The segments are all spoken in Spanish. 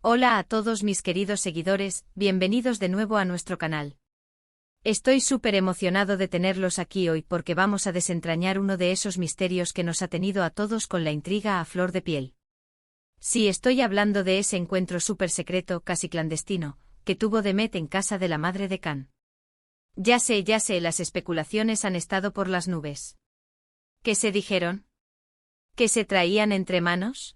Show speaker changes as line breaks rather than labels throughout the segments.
Hola a todos mis queridos seguidores, bienvenidos de nuevo a nuestro canal. Estoy súper emocionado de tenerlos aquí hoy porque vamos a desentrañar uno de esos misterios que nos ha tenido a todos con la intriga a flor de piel. Sí, estoy hablando de ese encuentro súper secreto, casi clandestino, que tuvo Demet en casa de la madre de Can. Ya sé, las especulaciones han estado por las nubes. ¿Qué se dijeron? ¿Qué se traían entre manos?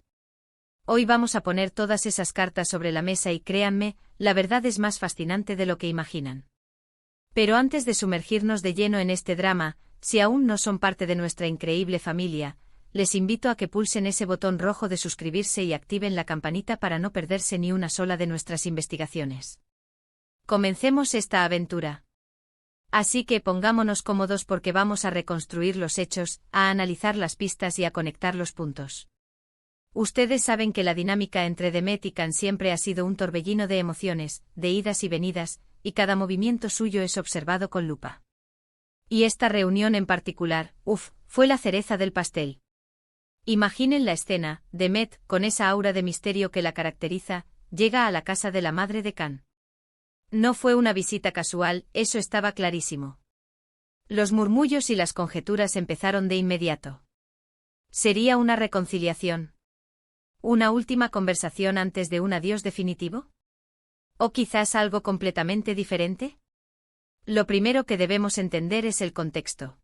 Hoy vamos a poner todas esas cartas sobre la mesa y créanme, la verdad es más fascinante de lo que imaginan. Pero antes de sumergirnos de lleno en este drama, si aún no son parte de nuestra increíble familia, les invito a que pulsen ese botón rojo de suscribirse y activen la campanita para no perderse ni una sola de nuestras investigaciones. Comencemos esta aventura. Así que pongámonos cómodos porque vamos a reconstruir los hechos, a analizar las pistas y a conectar los puntos. Ustedes saben que la dinámica entre Demet y Can siempre ha sido un torbellino de emociones, de idas y venidas, y cada movimiento suyo es observado con lupa. Y esta reunión en particular, fue la cereza del pastel. Imaginen la escena: Demet, con esa aura de misterio que la caracteriza, llega a la casa de la madre de Can. No fue una visita casual, eso estaba clarísimo. Los murmullos y las conjeturas empezaron de inmediato. ¿Sería una reconciliación? ¿Una última conversación antes de un adiós definitivo? ¿O quizás algo completamente diferente? Lo primero que debemos entender es el contexto.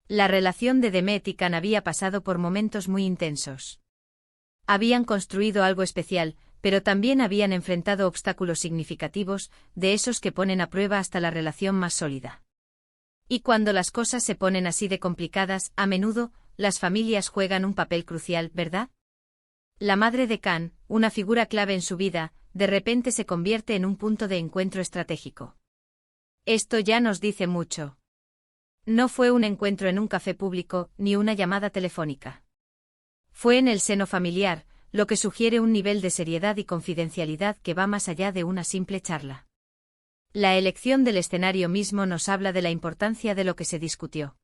La relación de Demet y Can había pasado por momentos muy intensos. Habían construido algo especial, pero también habían enfrentado obstáculos significativos, de esos que ponen a prueba hasta la relación más sólida. Y cuando las cosas se ponen así de complicadas, a menudo, las familias juegan un papel crucial, ¿verdad? La madre de Can, una figura clave en su vida, de repente se convierte en un punto de encuentro estratégico. Esto ya nos dice mucho. No fue un encuentro en un café público, ni una llamada telefónica. Fue en el seno familiar, lo que sugiere un nivel de seriedad y confidencialidad que va más allá de una simple charla. La elección del escenario mismo nos habla de la importancia de lo que se discutió.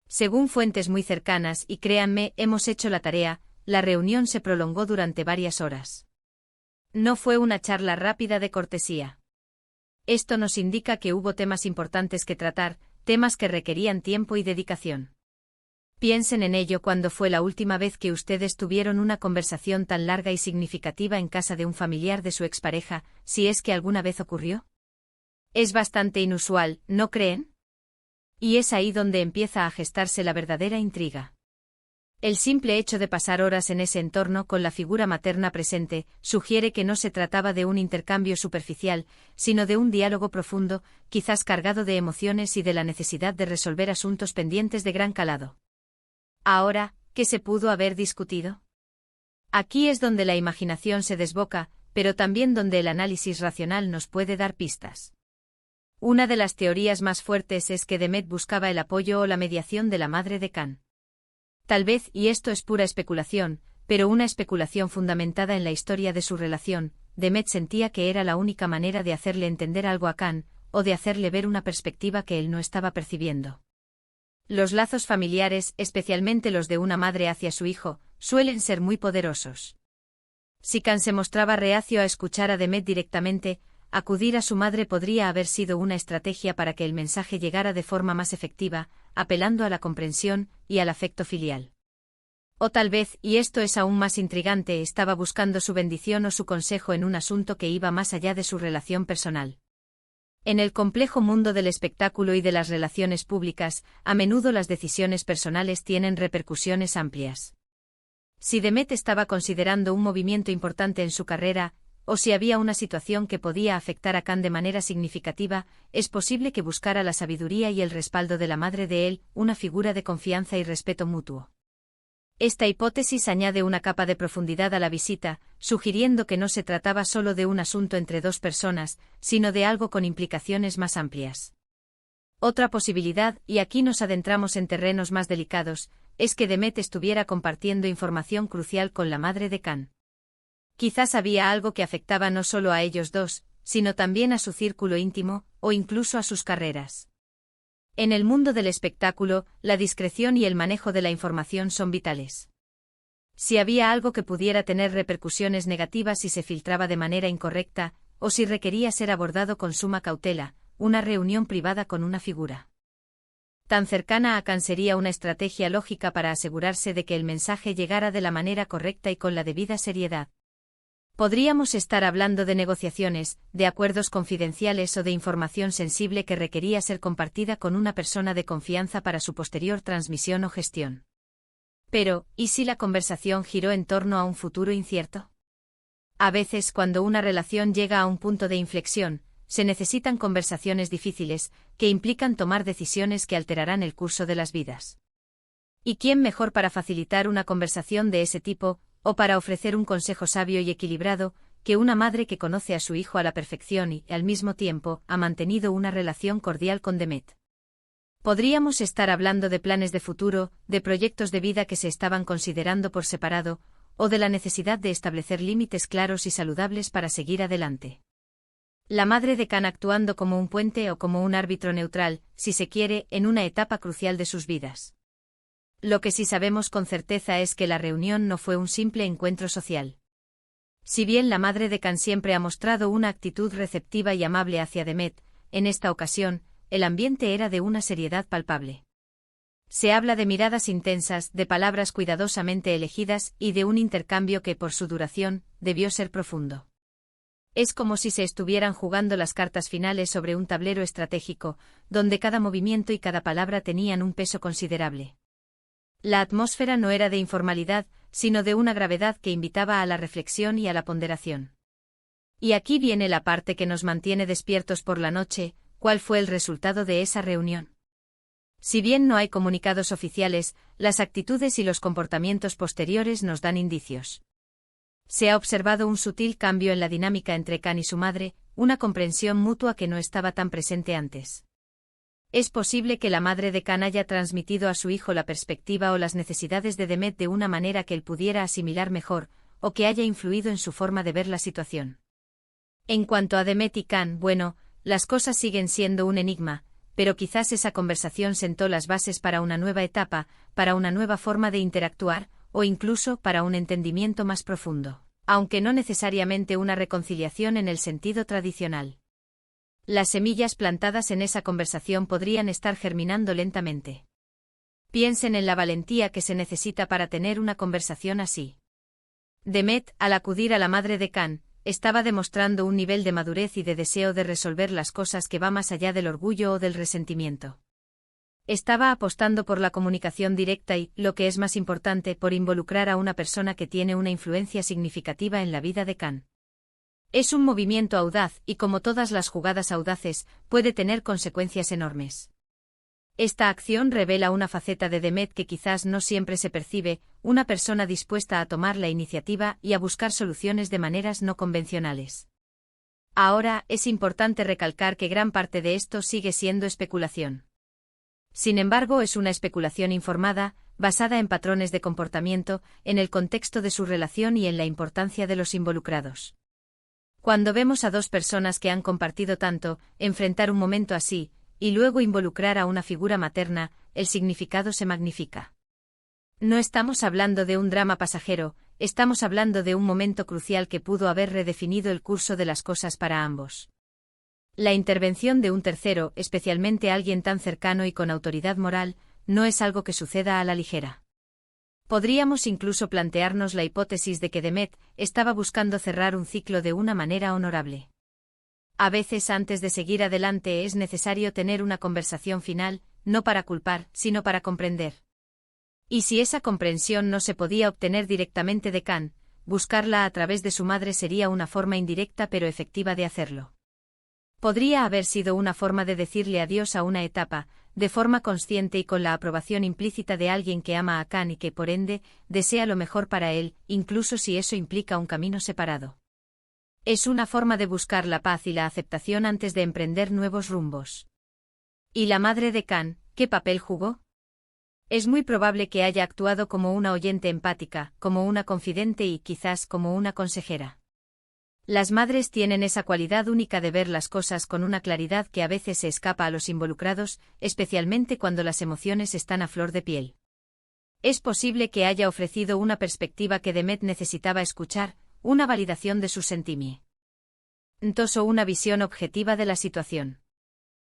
Según fuentes muy cercanas, y créanme, hemos hecho la tarea, la reunión se prolongó durante varias horas. No fue una charla rápida de cortesía. Esto nos indica que hubo temas importantes que tratar, temas que requerían tiempo y dedicación. Piensen en ello: cuando fue la última vez que ustedes tuvieron una conversación tan larga y significativa en casa de un familiar de su expareja, si es que alguna vez ocurrió. Es bastante inusual, ¿no creen? Y es ahí donde empieza a gestarse la verdadera intriga. El simple hecho de pasar horas en ese entorno con la figura materna presente, sugiere que no se trataba de un intercambio superficial, sino de un diálogo profundo, quizás cargado de emociones y de la necesidad de resolver asuntos pendientes de gran calado. Ahora, ¿qué se pudo haber discutido? Aquí es donde la imaginación se desboca, pero también donde el análisis racional nos puede dar pistas. Una de las teorías más fuertes es que Demet buscaba el apoyo o la mediación de la madre de Can. Tal vez, y esto es pura especulación, pero una especulación fundamentada en la historia de su relación, Demet sentía que era la única manera de hacerle entender algo a Can, o de hacerle ver una perspectiva que él no estaba percibiendo. Los lazos familiares, especialmente los de una madre hacia su hijo, suelen ser muy poderosos. Si Can se mostraba reacio a escuchar a Demet directamente, acudir a su madre podría haber sido una estrategia para que el mensaje llegara de forma más efectiva, apelando a la comprensión y al afecto filial. O tal vez, y esto es aún más intrigante, estaba buscando su bendición o su consejo en un asunto que iba más allá de su relación personal. En el complejo mundo del espectáculo y de las relaciones públicas, a menudo las decisiones personales tienen repercusiones amplias. Si Demet estaba considerando un movimiento importante en su carrera, o si había una situación que podía afectar a Can de manera significativa, es posible que buscara la sabiduría y el respaldo de la madre de él, una figura de confianza y respeto mutuo. Esta hipótesis añade una capa de profundidad a la visita, sugiriendo que no se trataba solo de un asunto entre dos personas, sino de algo con implicaciones más amplias. Otra posibilidad, y aquí nos adentramos en terrenos más delicados, es que Demet estuviera compartiendo información crucial con la madre de Can. Quizás había algo que afectaba no solo a ellos dos, sino también a su círculo íntimo, o incluso a sus carreras. En el mundo del espectáculo, la discreción y el manejo de la información son vitales. Si había algo que pudiera tener repercusiones negativas si se filtraba de manera incorrecta, o si requería ser abordado con suma cautela, una reunión privada con una figura tan cercana a Khan sería una estrategia lógica para asegurarse de que el mensaje llegara de la manera correcta y con la debida seriedad. Podríamos estar hablando de negociaciones, de acuerdos confidenciales o de información sensible que requería ser compartida con una persona de confianza para su posterior transmisión o gestión. Pero, ¿y si la conversación giró en torno a un futuro incierto? A veces, cuando una relación llega a un punto de inflexión, se necesitan conversaciones difíciles, que implican tomar decisiones que alterarán el curso de las vidas. ¿Y quién mejor para facilitar una conversación de ese tipo, o para ofrecer un consejo sabio y equilibrado, que una madre que conoce a su hijo a la perfección y, al mismo tiempo, ha mantenido una relación cordial con Demet? Podríamos estar hablando de planes de futuro, de proyectos de vida que se estaban considerando por separado, o de la necesidad de establecer límites claros y saludables para seguir adelante. La madre de Khan actuando como un puente o como un árbitro neutral, si se quiere, en una etapa crucial de sus vidas. Lo que sí sabemos con certeza es que la reunión no fue un simple encuentro social. Si bien la madre de Khan siempre ha mostrado una actitud receptiva y amable hacia Demet, en esta ocasión, el ambiente era de una seriedad palpable. Se habla de miradas intensas, de palabras cuidadosamente elegidas y de un intercambio que, por su duración, debió ser profundo. Es como si se estuvieran jugando las cartas finales sobre un tablero estratégico, donde cada movimiento y cada palabra tenían un peso considerable. La atmósfera no era de informalidad, sino de una gravedad que invitaba a la reflexión y a la ponderación. Y aquí viene la parte que nos mantiene despiertos por la noche: ¿cuál fue el resultado de esa reunión? Si bien no hay comunicados oficiales, las actitudes y los comportamientos posteriores nos dan indicios. Se ha observado un sutil cambio en la dinámica entre Khan y su madre, una comprensión mutua que no estaba tan presente antes. Es posible que la madre de Khan haya transmitido a su hijo la perspectiva o las necesidades de Demet de una manera que él pudiera asimilar mejor, o que haya influido en su forma de ver la situación. En cuanto a Demet y Khan, bueno, las cosas siguen siendo un enigma, pero quizás esa conversación sentó las bases para una nueva etapa, para una nueva forma de interactuar, o incluso para un entendimiento más profundo, aunque no necesariamente una reconciliación en el sentido tradicional. Las semillas plantadas en esa conversación podrían estar germinando lentamente. Piensen en la valentía que se necesita para tener una conversación así. Demet, al acudir a la madre de Khan, estaba demostrando un nivel de madurez y de deseo de resolver las cosas que va más allá del orgullo o del resentimiento. Estaba apostando por la comunicación directa y, lo que es más importante, por involucrar a una persona que tiene una influencia significativa en la vida de Khan. Es un movimiento audaz y, como todas las jugadas audaces, puede tener consecuencias enormes. Esta acción revela una faceta de Demet que quizás no siempre se percibe, una persona dispuesta a tomar la iniciativa y a buscar soluciones de maneras no convencionales. Ahora, es importante recalcar que gran parte de esto sigue siendo especulación. Sin embargo, es una especulación informada, basada en patrones de comportamiento, en el contexto de su relación y en la importancia de los involucrados. Cuando vemos a dos personas que han compartido tanto, enfrentar un momento así, y luego involucrar a una figura materna, el significado se magnifica. No estamos hablando de un drama pasajero, estamos hablando de un momento crucial que pudo haber redefinido el curso de las cosas para ambos. La intervención de un tercero, especialmente alguien tan cercano y con autoridad moral, no es algo que suceda a la ligera. Podríamos incluso plantearnos la hipótesis de que Demet estaba buscando cerrar un ciclo de una manera honorable. A veces, antes de seguir adelante, es necesario tener una conversación final, no para culpar, sino para comprender. Y si esa comprensión no se podía obtener directamente de Khan, buscarla a través de su madre sería una forma indirecta pero efectiva de hacerlo. Podría haber sido una forma de decirle adiós a una etapa, de forma consciente y con la aprobación implícita de alguien que ama a Khan y que, por ende, desea lo mejor para él, incluso si eso implica un camino separado. Es una forma de buscar la paz y la aceptación antes de emprender nuevos rumbos. ¿Y la madre de Khan, qué papel jugó? Es muy probable que haya actuado como una oyente empática, como una confidente y quizás como una consejera. Las madres tienen esa cualidad única de ver las cosas con una claridad que a veces se escapa a los involucrados, especialmente cuando las emociones están a flor de piel. Es posible que haya ofrecido una perspectiva que Demet necesitaba escuchar, una validación de sus sentimientos o una visión objetiva de la situación.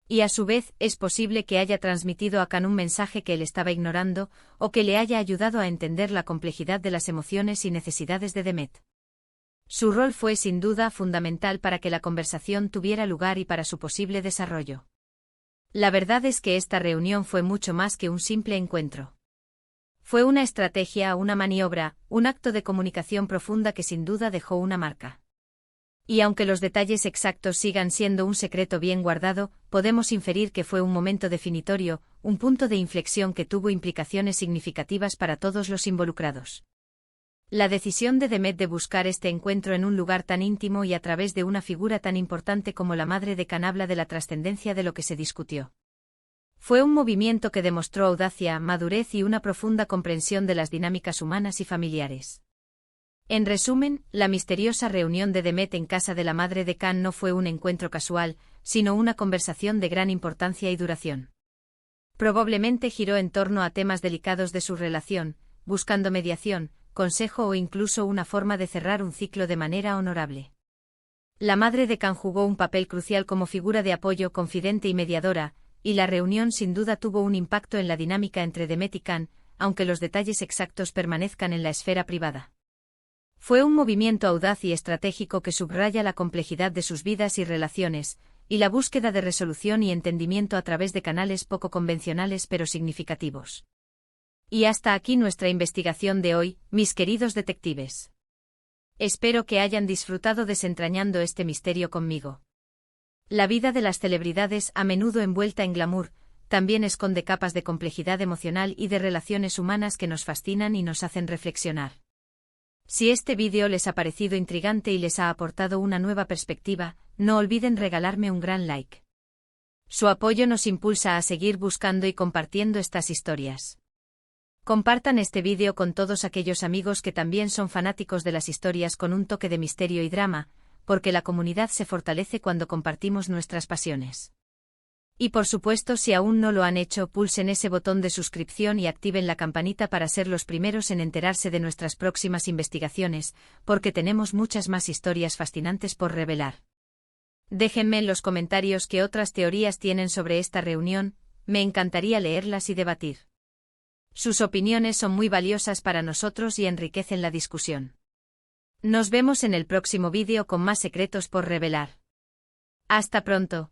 Y a su vez, es posible que haya transmitido a Khan un mensaje que él estaba ignorando, o que le haya ayudado a entender la complejidad de las emociones y necesidades de Demet. Su rol fue sin duda fundamental para que la conversación tuviera lugar y para su posible desarrollo. La verdad es que esta reunión fue mucho más que un simple encuentro. Fue una estrategia, una maniobra, un acto de comunicación profunda que sin duda dejó una marca. Y aunque los detalles exactos sigan siendo un secreto bien guardado, podemos inferir que fue un momento definitorio, un punto de inflexión que tuvo implicaciones significativas para todos los involucrados. La decisión de Demet de buscar este encuentro en un lugar tan íntimo y a través de una figura tan importante como la madre de Khan habla de la trascendencia de lo que se discutió. Fue un movimiento que demostró audacia, madurez y una profunda comprensión de las dinámicas humanas y familiares. En resumen, la misteriosa reunión de Demet en casa de la madre de Khan no fue un encuentro casual, sino una conversación de gran importancia y duración. Probablemente giró en torno a temas delicados de su relación, buscando mediación, consejo o incluso una forma de cerrar un ciclo de manera honorable. La madre de Khan jugó un papel crucial como figura de apoyo confidente y mediadora, y la reunión sin duda tuvo un impacto en la dinámica entre Demet y Khan, aunque los detalles exactos permanezcan en la esfera privada. Fue un movimiento audaz y estratégico que subraya la complejidad de sus vidas y relaciones, y la búsqueda de resolución y entendimiento a través de canales poco convencionales pero significativos. Y hasta aquí nuestra investigación de hoy, mis queridos detectives. Espero que hayan disfrutado desentrañando este misterio conmigo. La vida de las celebridades, a menudo envuelta en glamour, también esconde capas de complejidad emocional y de relaciones humanas que nos fascinan y nos hacen reflexionar. Si este vídeo les ha parecido intrigante y les ha aportado una nueva perspectiva, no olviden regalarme un gran like. Su apoyo nos impulsa a seguir buscando y compartiendo estas historias. Compartan este vídeo con todos aquellos amigos que también son fanáticos de las historias con un toque de misterio y drama, porque la comunidad se fortalece cuando compartimos nuestras pasiones. Y por supuesto, si aún no lo han hecho, pulsen ese botón de suscripción y activen la campanita para ser los primeros en enterarse de nuestras próximas investigaciones, porque tenemos muchas más historias fascinantes por revelar. Déjenme en los comentarios qué otras teorías tienen sobre esta reunión, me encantaría leerlas y debatir. Sus opiniones son muy valiosas para nosotros y enriquecen la discusión. Nos vemos en el próximo vídeo con más secretos por revelar. Hasta pronto.